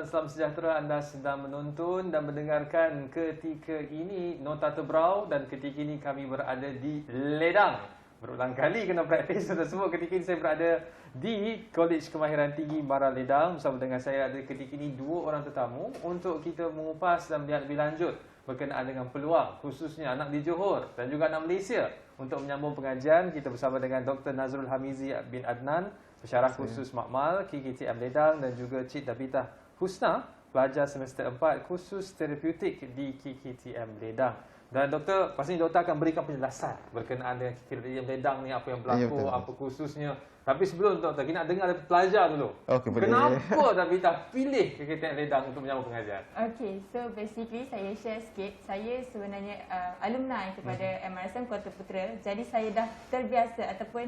salam sejahtera. Anda sedang menonton dan mendengarkan ketika ini Nota Tebrau, dan ketika ini kami berada di Ledang. Berulang kali kena praktis sudah sebut. Ketika ini saya berada di Kolej Kemahiran Tinggi Mara Ledang. Bersama dengan saya ada ketika ini dua orang tetamu untuk kita mengupas dan melihat lebih lanjut berkenaan dengan peluang khususnya anak di Johor dan juga anak Malaysia. Untuk menyambung pengajian, kita bersama dengan Dr. Nazrul Hamizi bin Adnan, Pensyarah Khusus Makmal KKTM Ledang, dan juga Cik Dabitah Husna, pelajar semester 4 khusus terapeutik di KKTM Ledang. Dan doktor, pastinya doktor akan berikan penjelasan berkenaan dengan KKTM Ledang ni, apa yang berlaku, apa khususnya. Tapi sebelum doktor, kita nak dengar dari pelajar dulu. Kenapa Dabitah pilih KKTM Ledang untuk menyambung pengajian? Okay, so basically saya share sikit. Saya sebenarnya alumni kepada MRSM Kota Putra. Jadi saya dah terbiasa ataupun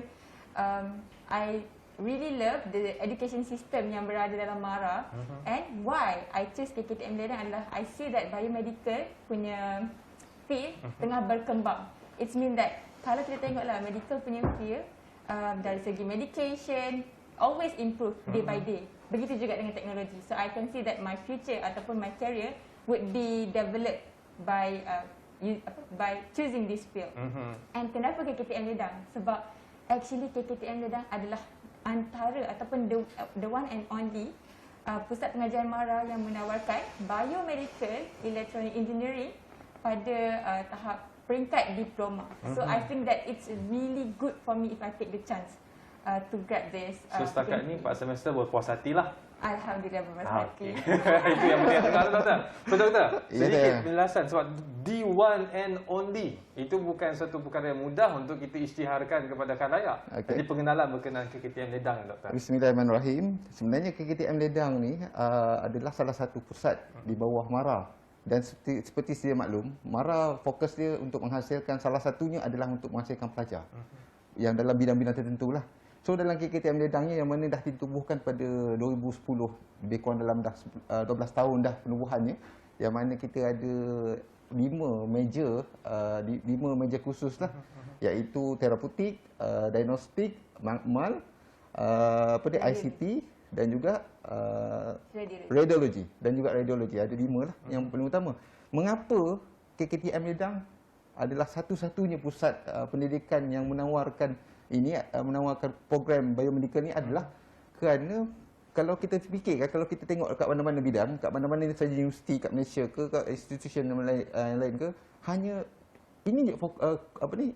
I really love the education system yang berada dalam MARA. And why I choose KKTM Ledang adalah I see that biomedical punya field tengah berkembang. It means that kalau kita tengoklah medical punya field, dari segi medication always improve day by day. Begitu juga dengan teknologi. So I can see that my future ataupun my career would be developed by choosing this field. And kenapa KKTM Ledang? Sebab actually KKTM Ledang adalah antara ataupun the one and only pusat pengajian MARA yang menawarkan biomedical electronic engineering pada tahap peringkat diploma. So I think that it's really good for me if I take the chance to grab this. So setakat ni 4 semester berpuas hatilah. Alhamdulillah berpuas hati. Itu yang penting dengar doktor. So doktor, sedikit penjelasan sebab the one and only itu bukan satu perkara yang mudah untuk kita isytiharkan kepada khalayak. Jadi pengenalan berkenaan KKTM Ledang doktor. Bismillahirrahmanirrahim. Sebenarnya KKTM Ledang ni adalah salah satu pusat di bawah MARA. Dan seperti sedia maklum, MARA fokus dia untuk menghasilkan, salah satunya adalah untuk menghasilkan pelajar yang dalam bidang-bidang tertentu lah. So dalam KKTM Ledangnya yang mana dah ditubuhkan pada 2010, lebih kurang dalam dah 12 tahun dah penubuhannya, yang mana kita ada 5 major khusus lah, iaitu terapeutik, diagnostik, makmal, ICT dan juga radiologi dan juga radiologi. Ada 5 lah yang paling utama. Mengapa KKTM Ledang adalah satu-satunya pusat pendidikan yang menawarkan menawarkan program biomedical ni adalah kerana kalau kita fikirkan, kalau kita tengok kat mana-mana bidang, kat mana-mana saja universiti kat Malaysia ke, kat institution yang lain ke, hanya ini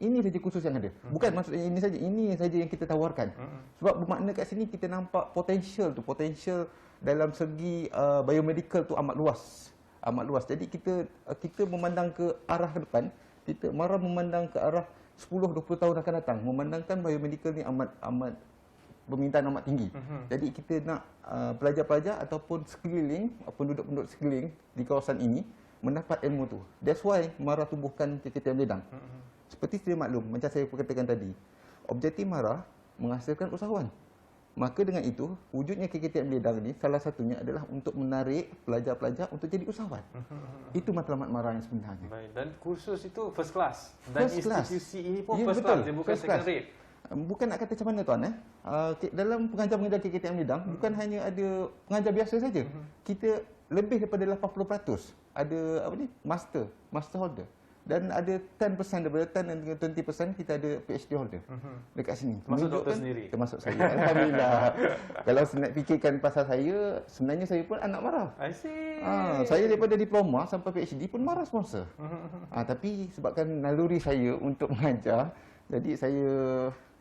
ini saja khusus yang ada. Bukan maksudnya ini saja yang kita tawarkan. Sebab bermakna kat sini kita nampak potensial dalam segi biomedical tu amat luas. Jadi kita memandang ke arah depan, kita MARA memandang ke arah 10-20 tahun akan datang, memandangkan biomedical ni amat permintaan amat tinggi. Jadi kita nak pelajar-pelajar ataupun sekeliling, penduduk-penduduk sekeliling di kawasan ini mendapat ilmu tu. That's why MARA tubuhkan KKTM Ledang. Seperti sedia maklum, macam saya katakan tadi, objektif MARA menghasilkan usahawan. Maka dengan itu, wujudnya KKTM Ledang ni salah satunya adalah untuk menarik pelajar-pelajar untuk jadi usahawan. Itu matlamat MARA yang sebenarnya. Baik, dan kursus itu first class. Dan institusi ini pun first class, dia bukan second rate. Bukan nak kata macam mana tuan, dalam pengajar-pengajar KKTM Ledang bukan hanya ada pengajar biasa saja. Kita lebih daripada 80% ada master holder. Dan ada 10% daripada 10 dan 20% kita ada PhD holder dekat sini. Termasuk doktor sendiri? Termasuk saya. Alhamdulillah. Kalau nak fikirkan pasal saya, sebenarnya saya pun anak MARA. I see. Saya daripada diploma sampai PhD pun MARA sponsor. Tapi sebabkan naluri saya untuk mengajar, jadi saya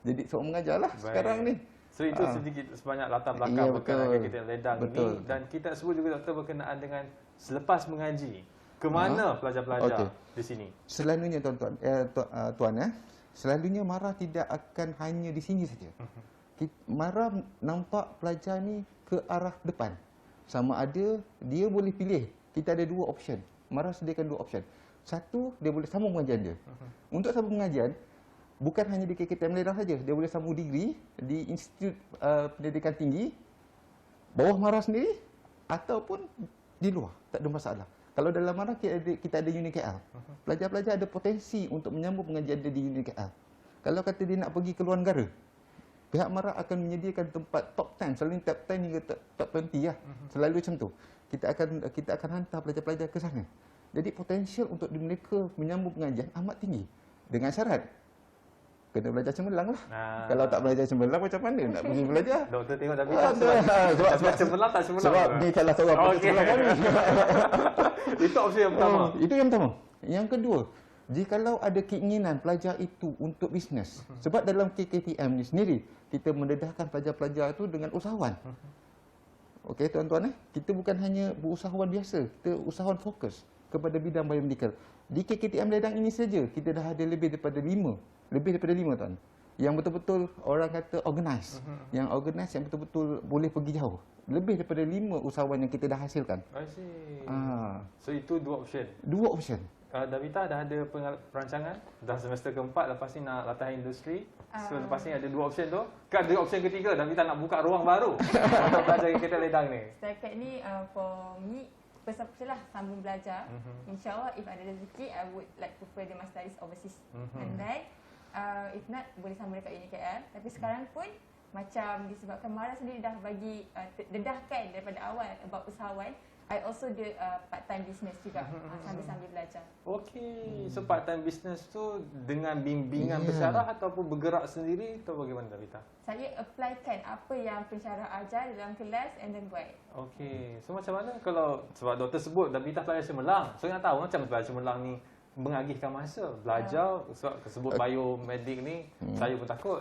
jadi seorang mengajar lah sekarang ni. So itu sedikit sebanyak latar belakang berkenaan KKTM Ledang ini. Dan kita sebut juga doktor berkenaan dengan selepas mengaji, ke mana pelajar-pelajar di sini? Selalunya tuan, selalunya MARA tidak akan hanya di sini saja. MARA nampak pelajar ni ke arah depan. Sama ada dia boleh pilih. Kita ada 2 option. MARA sediakan 2 option. Satu, dia boleh sambung pengajian dia. Untuk sambung pengajian, bukan hanya di KKTM Ledang saja. Dia boleh sambung degree di Institut Pendidikan Tinggi bawah MARA sendiri ataupun di luar. Tak ada masalah. Kalau dalam MARA kita ada Uni KL. Pelajar-pelajar ada potensi untuk menyambung pengajian dia di Uni KL. Kalau kata dia nak pergi ke luar negara, pihak MARA akan menyediakan tempat top 10, selalu top 10 hingga top 20 lah. Selalu macam tu. kita akan hantar pelajar-pelajar ke sana. Jadi potensial untuk mereka menyambung pengajian amat tinggi. Dengan syarat kena belajar cemerlang lah. Kalau tak belajar cemerlang macam mana nak pergi belajar? Doktor tengok tapi sebab cemerlang tak cemerlang. Sebab ni salah seorang cemerlang kami. Itu opsi yang pertama. Itu yang pertama. Yang kedua, jikalau ada keinginan pelajar itu untuk bisnes. Sebab dalam KKTM ni sendiri, kita mendedahkan pelajar-pelajar itu dengan usahawan. Okey tuan-tuan, kita bukan hanya berusahawan biasa, kita usahawan fokus kepada bidang biomedical. Di KKTM Ledang ini saja kita dah ada lebih daripada 5 tuan. Yang betul-betul orang kata organize. Yang organize yang betul-betul boleh pergi jauh. Lebih daripada 5 usahawan yang kita dah hasilkan. I see. So itu 2 option. 2 option. Davita dah ada perancangan dah semester keempat, lepas ni nak latihan industri. So lepas ni ada 2 option tu. Kan ada option ketiga, Davita nak buka ruang baru untuk belajar KKTM Ledang ni. Setakat ni for me first option lah sambung belajar. InsyaAllah if ada rezeki I would like to further my studies overseas. And then if not boleh sambung dekat UniKL. Tapi sekarang pun macam disebabkan Mara sendiri dah bagi dedahkan daripada awal about usahawan, I also do part-time business juga sambil-sambil belajar. Okey, so part-time business tu dengan bimbingan pensyarah ataupun bergerak sendiri atau bagaimana Davita? Saya applykan apa yang pensyarah ajar dalam kelas and then buat. Okey, so macam mana kalau sebab doktor sebut Davita pelajar cemerlang. So nak tahu macam pelajar cemerlang ni mengagihkan masa belajar sebab sebut biomedik ni saya pun takut.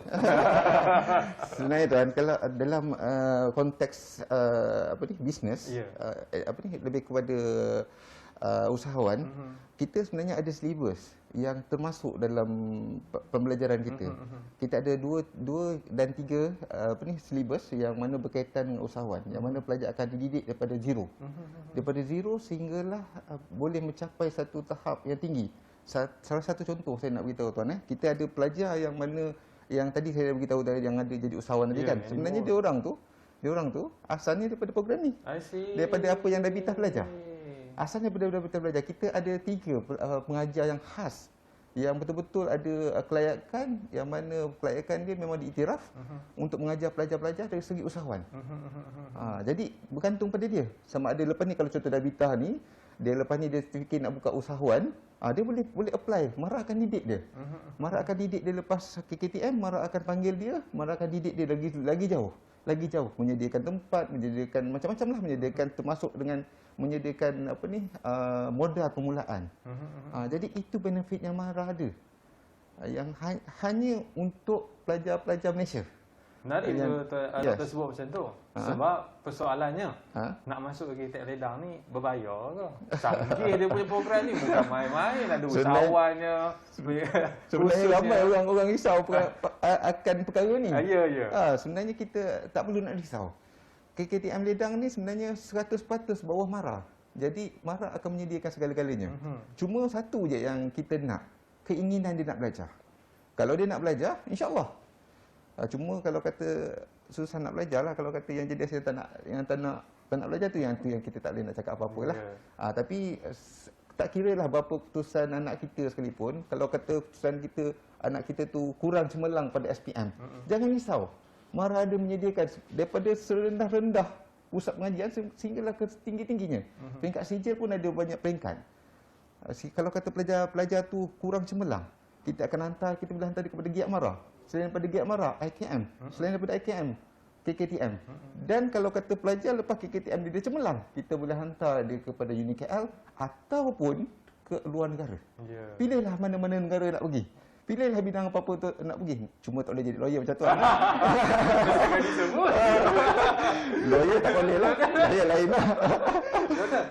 Sebenarnya tuan, kalau dalam konteks bisnes, lebih kepada usahawan, kita sebenarnya ada syllabus yang termasuk dalam pembelajaran kita. Kita ada 2 dan 3 syllabus yang mana berkaitan dengan usahawan, yang mana pelajar akan dididik daripada zero. Daripada zero sehinggalah boleh mencapai satu tahap yang tinggi. Salah satu contoh saya nak beritahu tuan, kita ada pelajar yang mana yang tadi saya dah beritahu yang ada jadi usahawan tadi kan. Sebenarnya dia orang tu asalnya daripada program ni. Daripada apa yang Davita belajar. Asalnya daripada belajar, kita ada 3 pengajar yang khas yang betul-betul ada kelayakan, yang mana kelayakan dia memang diiktiraf untuk mengajar pelajar-pelajar dari segi usahawan. Jadi bergantung pada dia. Sama ada lepas ni kalau contoh Davita ni, dia lepas ni dia fikir nak buka usahawan, dia boleh apply. Mara akan didik dia. Mara akan didik dia lepas KKTM, Mara akan panggil dia, Mara akan didik dia lagi jauh. Menyediakan tempat, menyediakan macam-macam lah, menyediakan termasuk dengan menyediakan modal permulaan. Jadi itu benefit yang Mara ada. Yang hanya untuk pelajar-pelajar Malaysia. Menarik doktor sebut macam tu. Sebab persoalannya nak masuk ke KKTM Ledang ni berbayar ke? Canggih dia punya program ni, bukan main-main. Ada usahawannya. Sebenarnya ramai orang risau akan perkara ni. Ya. Sebenarnya kita tak perlu nak risau. KKTM Ledang ni sebenarnya 100% bawah Mara. Jadi Mara akan menyediakan segala-galanya. Cuma satu je yang kita nak, keinginan dia nak belajar. Kalau dia nak belajar, insya-Allah. Cuma kalau kata susah nak belajar lah, kalau kata yang jadi saya tak nak belajar tu yang kita tak boleh nak cakap apa-apa lah. Tapi tak kira lah berapa keputusan anak kita sekalipun, kalau kata keputusan kita anak kita tu kurang cemerlang pada SPM, jangan risau. Mara ada menyediakan daripada serendah-rendah pusat pengajian sehinggalah ke tinggi-tingginya. Peringkat sijil pun ada banyak peringkat. Kalau kata pelajar tu kurang cemerlang, kita akan hantar, kita boleh hantar dia kepada Giat Mara. Selain daripada Giat Mara, IKM. Selain daripada IKM, KKTM. Dan kalau kata pelajar lepas KKTM dia cemerlang, kita boleh hantar dia kepada UniKL ataupun ke luar negara. Pilihlah mana-mana negara nak pergi. Pilihlah bidang apa-apa tu nak pergi. Cuma tak boleh jadi lawyer macam tu. Jangan disebut. Lawyer tak boleh lah. Lawyer lain lah.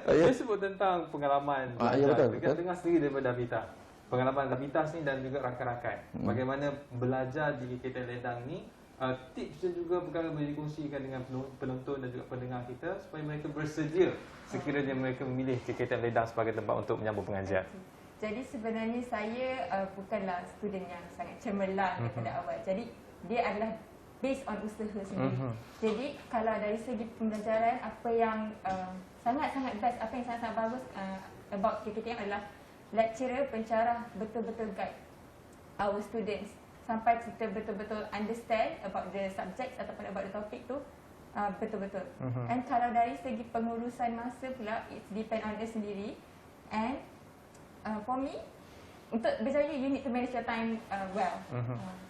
Dia sebut tentang pengalaman belajar. Betul. Dengar sendiri daripada Davita. Pengalaman Davita ni dan juga rakan-rakan. Bagaimana belajar di KKTM Ledang ni. Tips dan juga perkara boleh dikongsikan dengan penonton dan juga pendengar kita supaya mereka bersedia sekiranya mereka memilih KKTM Ledang sebagai tempat untuk menyambung pengajian. Jadi sebenarnya saya bukanlah student yang sangat cemerlang daripada awal. Jadi dia adalah based on usaha sendiri. Jadi kalau dari segi pembelajaran, apa yang sangat-sangat best, apa yang sangat-sangat bagus about KKTM adalah lecturer, pensyarah betul-betul guide our students sampai kita betul-betul understand about the subject ataupun about the topic tu Betul-betul. And kalau dari segi pengurusan masa pula, it depend on dia sendiri. And for me, untuk berjaya, you need to manage your time well.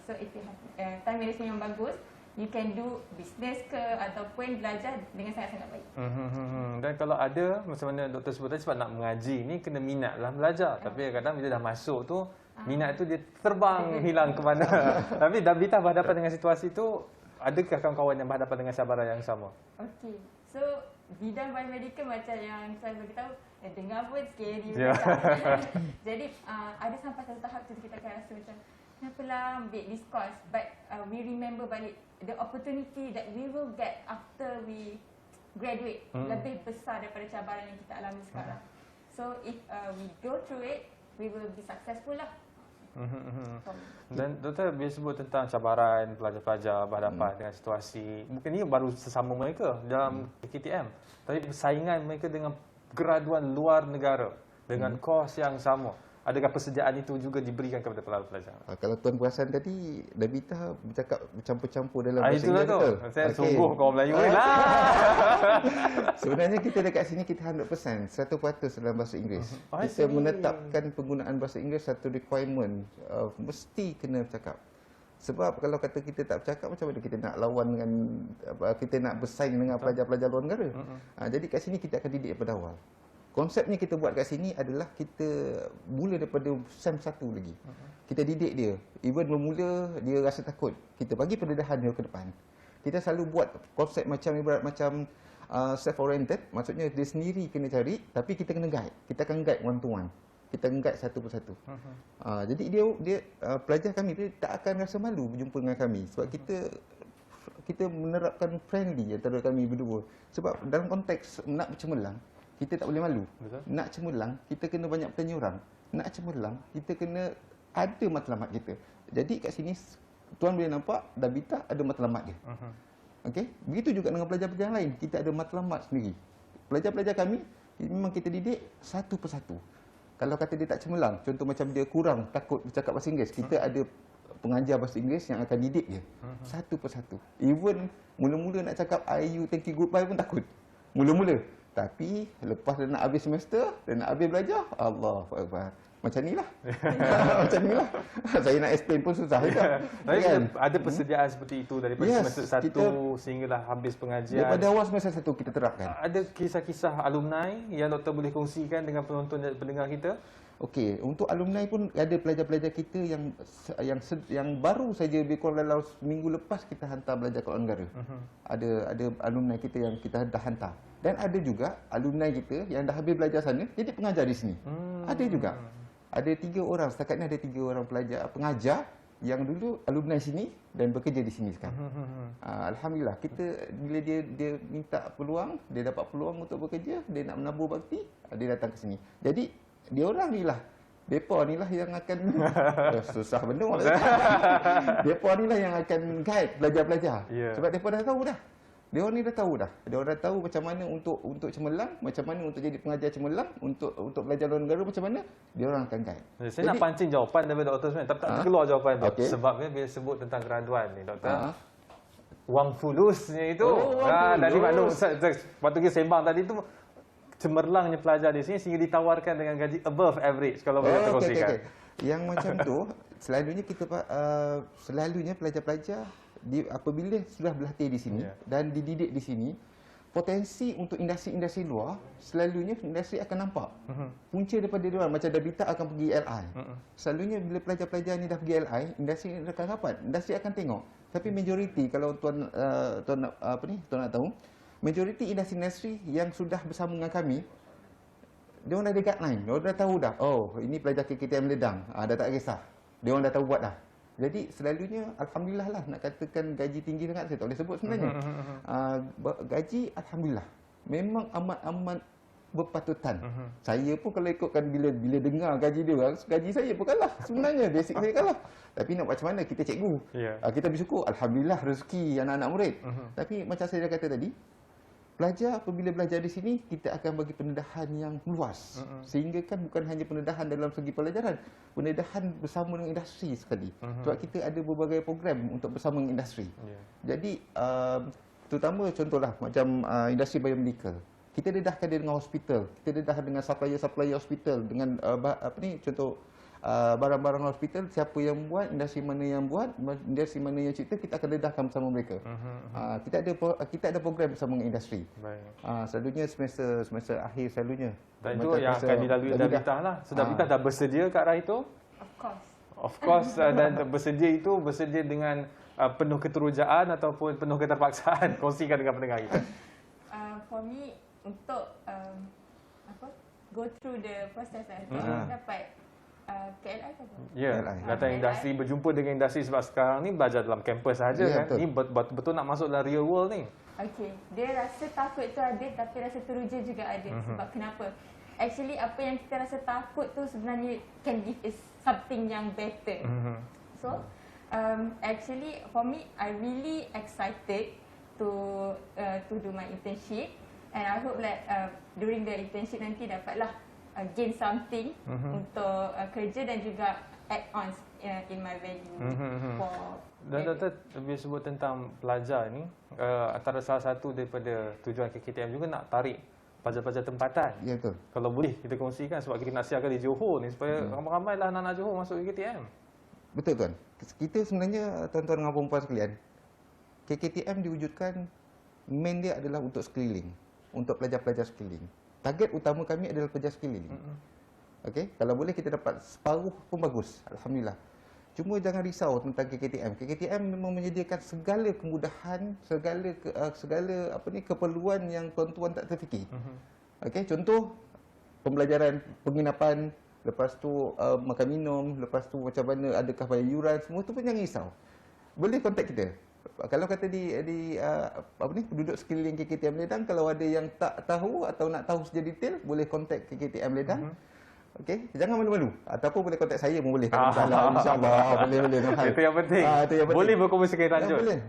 So if you have time management yang bagus, you can do business ke ataupun belajar dengan sangat-sangat baik. Dan kalau ada, macam mana doktor sebut tadi, sebab nak mengaji ni kena minat lah belajar. Tapi kadang-kadang bila dah masuk tu, minat tu dia terbang hilang ke mana. Tapi Dabita berhadapan dengan situasi tu, adakah kawan-kawan yang berhadapan dengan cabaran yang sama? Okey. So, bidang biomedical macam yang saya beritahu, dengar pun scary. Jadi, ada sampai satu tahap tu kita akan rasa macam, kenapalah ambil this course? But we remember balik the opportunity that we will get after we graduate lebih besar daripada cabaran yang kita alami sekarang. So, if we go through it, we will be successful lah. Dan doktor bila sebut tentang cabaran pelajar-pelajar berhadapan dengan situasi, mungkin ini baru sesama mereka dalam KTM, tapi persaingan mereka dengan graduan luar negara dengan kos yang sama. Adakah persediaan itu juga diberikan kepada pelajar? Kalau tuan perasan tadi, Dabita bercakap bercampur-campur dalam bahasa Itulah Inggeris, tu. betul? Saya sungguh kau Melayu ni lah. Sebenarnya kita dekat sini kita 100%, 100% dalam bahasa Inggeris. Kita menetapkan penggunaan bahasa Inggeris satu requirement, mesti kena bercakap. Sebab kalau kata kita tak bercakap, macam mana kita nak lawan dengan, kita nak bersaing dengan pelajar-pelajar luar negara. Jadi kat sini kita akan didik daripada awal. Konsepnya kita buat kat sini adalah kita mula daripada SEM 1 lagi. Kita didik dia. Even bermula dia rasa takut, kita bagi pendedahan dia ke depan. Kita selalu buat konsep macam ibarat macam self-oriented, maksudnya dia sendiri kena cari, tapi kita kena guide. Kita akan guide one to one. Kita akan guide satu persatu. Jadi dia pelajar kami dia tak akan rasa malu berjumpa dengan kami sebab kita menerapkan friendly antara kami berdua. Sebab dalam konteks nak bercemerlang, kita tak boleh malu. Betul. Nak cemerlang, kita kena banyak bertanya orang. Nak cemerlang, kita kena ada matlamat kita. Jadi kat sini tuan boleh nampak Dabita ada matlamat dia. Okey, begitu juga dengan pelajar-pelajar lain, kita ada matlamat sendiri. Pelajar-pelajar kami memang kita didik satu persatu. Kalau kata dia tak cemerlang, contoh macam dia kurang takut bercakap bahasa Inggeris, kita ada pengajar bahasa Inggeris yang akan didik dia satu persatu. Even mula-mula nak cakap I, you, thank you, goodbye pun takut. Mula-mula. Tapi lepas dia nak habis semester, dia nak habis belajar, Allahu Akbar. Macam ni lah. Macam ni lah. Saya nak explain pun susah juga. Tapi ada persediaan seperti itu daripada semester 1 sehinggalah habis pengajian. Daripada awal semester 1 kita terapkan. Ada kisah-kisah alumni yang doktor boleh kongsikan dengan penonton dan pendengar kita? Okey, untuk alumni pun ada pelajar-pelajar kita yang baru saja lebih kurang dalam minggu lepas kita hantar belajar ke luar negara. Ada alumni kita yang kita dah hantar. Dan ada juga alumni kita yang dah habis belajar sana jadi pengajar di sini. Ada juga. Ada 3 orang, setakat ni ada 3 orang pelajar pengajar yang dulu alumni sini dan bekerja di sini sekarang. Alhamdulillah, kita bila dia minta peluang, dia dapat peluang untuk bekerja, dia nak menabur bakti, dia datang ke sini. Jadi dia orang ni lah, mereka ni lah yang akan susah benda orang kata. Mereka ni lah yang akan guide pelajar-pelajar. Sebab mereka dah tahu dah. Dia orang ni dah tahu dah. Dia orang dah tahu macam mana untuk cemerlang, macam mana untuk jadi pengajar cemerlang, untuk belajar luar negara macam mana, dia orang akan guide. Saya nak pancing jawapan daripada doktor sebenarnya, tapi tak keluar jawapan tu. Okay. Sebabnya bila sebut tentang graduan ni doktor, wang fulusnya itu, dari maklum, waktu kita sembang tadi tu, cemerlangnya pelajar di sini sehingga ditawarkan dengan gaji above average kalau boleh terkongsikan. Yang macam tu, selalunya selalunya pelajar-pelajar apabila sudah berlatih di sini dan dididik di sini, potensi untuk industri-industri luar, selalunya industri akan nampak. Punca daripada dia orang, macam Dabita akan pergi LI. Selalunya bila pelajar-pelajar ni dah pergi LI, industri akan rapat, industri akan tengok. Tapi majoriti kalau tuan nak tahu, majoriti industri-industri yang sudah bersama dengan kami, dia orang dah ada guideline, dia orang dah tahu dah, oh ini pelajar KKTM Ledang, dah tak kisah. Dia orang dah tahu buat dah. Jadi selalunya alhamdulillah lah, nak katakan gaji tinggi sangat saya tak boleh sebut sebenarnya. Gaji alhamdulillah memang amat-amat berpatutan. Saya pun kalau ikutkan bila dengar gaji dia orang, gaji saya pun kalah sebenarnya, basic saya kalah. Tapi nak buat macam mana, kita cikgu. Kita bersyukur alhamdulillah rezeki anak-anak murid. Tapi macam saya dah kata tadi, pelajar apabila belajar di sini, kita akan bagi pendedahan yang luas. Sehingga kan bukan hanya pendedahan dalam segi pelajaran, pendedahan bersama dengan industri sekali. Sebab kita ada berbagai program untuk bersama dengan industri. Jadi Terutama contohlah macam industri biomedical. Kita dedahkan dia dengan hospital, kita dedah dengan supplier hospital dengan contoh barang-barang hospital, siapa yang buat, industri mana yang buat, industri mana yang cipta, kita akan dedahkan bersama mereka. Kita ada program bersama dengan industri. Selalunya semester akhir selalunya. Dan itu yang akan dilalui Davita lah. So Davita dah bersedia ke arah itu? Of course. Dan bersedia dengan penuh keterujaan ataupun penuh keterpaksaan. Kongsikan dengan pendengar kita. For me, untuk go through the process dapat KLI ke apa? Ya, datang industri, berjumpa dengan industri sebab sekarang ni belajar dalam kampus saja kan. Ni betul nak masuk dalam real world ni. Okey, dia rasa takut tu ada tapi rasa teruja juga ada. Sebab kenapa? Actually apa yang kita rasa takut tu sebenarnya can give us something yang better. So, actually for me I really excited to do my internship, and I hope that during the internship nanti dapatlah gain something untuk kerja dan juga add-ons in my value for. Dan Doktor lebih sebut tentang pelajar ni, antara salah satu daripada tujuan KKTM juga nak tarik pelajar-pelajar tempatan. Ya, betul. Kalau boleh kita kongsikan sebab kita nak siarkan di Johor ni supaya ramai-ramailah anak-anak Johor masuk KKTM. Betul tuan. Kita sebenarnya tuan-tuan dan puan-puan sekalian, KKTM diwujudkan main dia adalah untuk sekeliling, untuk pelajar-pelajar sekeliling. Target utama kami adalah pelajar sekeliling. Okey, kalau boleh kita dapat separuh pun bagus, alhamdulillah. Cuma jangan risau tentang KKTM. KKTM memang menyediakan segala kemudahan, segala keperluan yang tuan-tuan tak terfikir. Okey, contoh pembelajaran, penginapan, lepas tu makan minum, lepas tu macam mana, adakah bayar yuran, semua tu pun jangan risau. Boleh kontak kita. Kalau kata penduduk sekeliling KKTM Ledang, kalau ada yang tak tahu atau nak tahu secara detail, boleh kontak KKTM Ledang. Okey, jangan malu-malu. Ataupun boleh kontak saya pun boleh. InsyaAllah boleh. Itu yang penting. Boleh berkongsi lanjut. Boleh.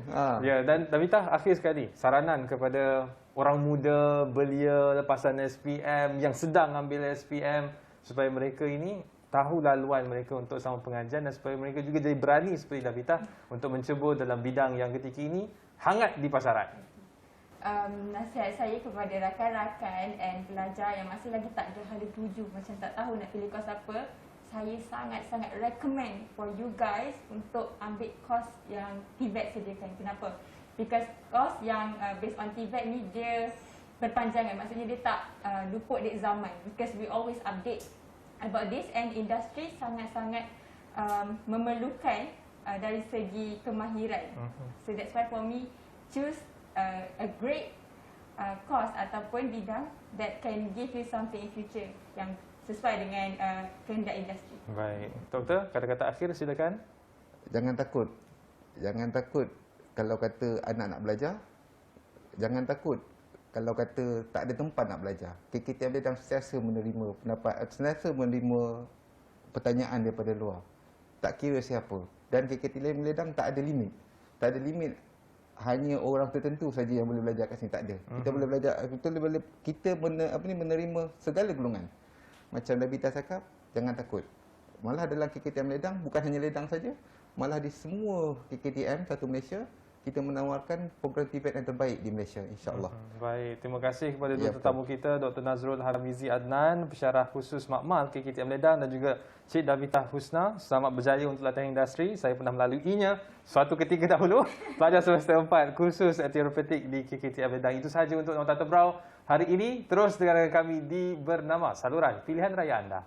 Ya, dan Davita, akhir sekali, saranan kepada orang muda belia lepasan SPM yang sedang ambil SPM supaya mereka ini tahu laluan mereka untuk sama pengajian dan supaya mereka juga jadi berani seperti Davita untuk mencebur dalam bidang yang ketika ini hangat di pasaran. Nasihat saya kepada rakan-rakan dan pelajar yang masih lagi tak ada hala tuju, macam tak tahu nak pilih kos apa, saya sangat-sangat recommend for you guys untuk ambil kos yang TVET sediakan. Kenapa? Because kos yang based on TVET ni dia berpanjangan, maksudnya dia tak luput dari zaman, because we always update about this, and industri sangat-sangat memerlukan dari segi kemahiran. So that's why for me, choose a great course ataupun bidang that can give you something in future yang sesuai dengan kehendak industri. Baik. Doktor, kata-kata akhir silakan. Jangan takut. Jangan takut kalau kata anak nak belajar. Jangan takut kalau kata tak ada tempat nak belajar. KKTM Ledang sentiasa menerima pendapat, sentiasa menerima pertanyaan daripada luar. Tak kira siapa. Dan KKTM Ledang tak ada limit. Tak ada limit hanya orang tertentu saja yang boleh belajar kat sini, tak ada. Kita boleh belajar, kita menerima segala golongan. Macam Davita cakap, jangan takut. Malah dalam KKTM Ledang, bukan hanya Ledang saja, malah di semua KKTM satu Malaysia, kita menawarkan program TVET yang terbaik di Malaysia, insya-Allah. Baik, terima kasih kepada dua tetamu kita, Dr. Nazrul Haramizi Adnan, pensyarah khusus makmal KKTM Ledang, dan juga Cik Davita Husna. Selamat berjaya untuk latihan industri. Saya pernah melaluinya suatu ketika dahulu, pelajar semester 4 kursus terapeutik di KKTM Ledang. Itu sahaja untuk Nota Tebrau hari ini. Terus dengarkan kami di Bernama, saluran pilihan raya anda.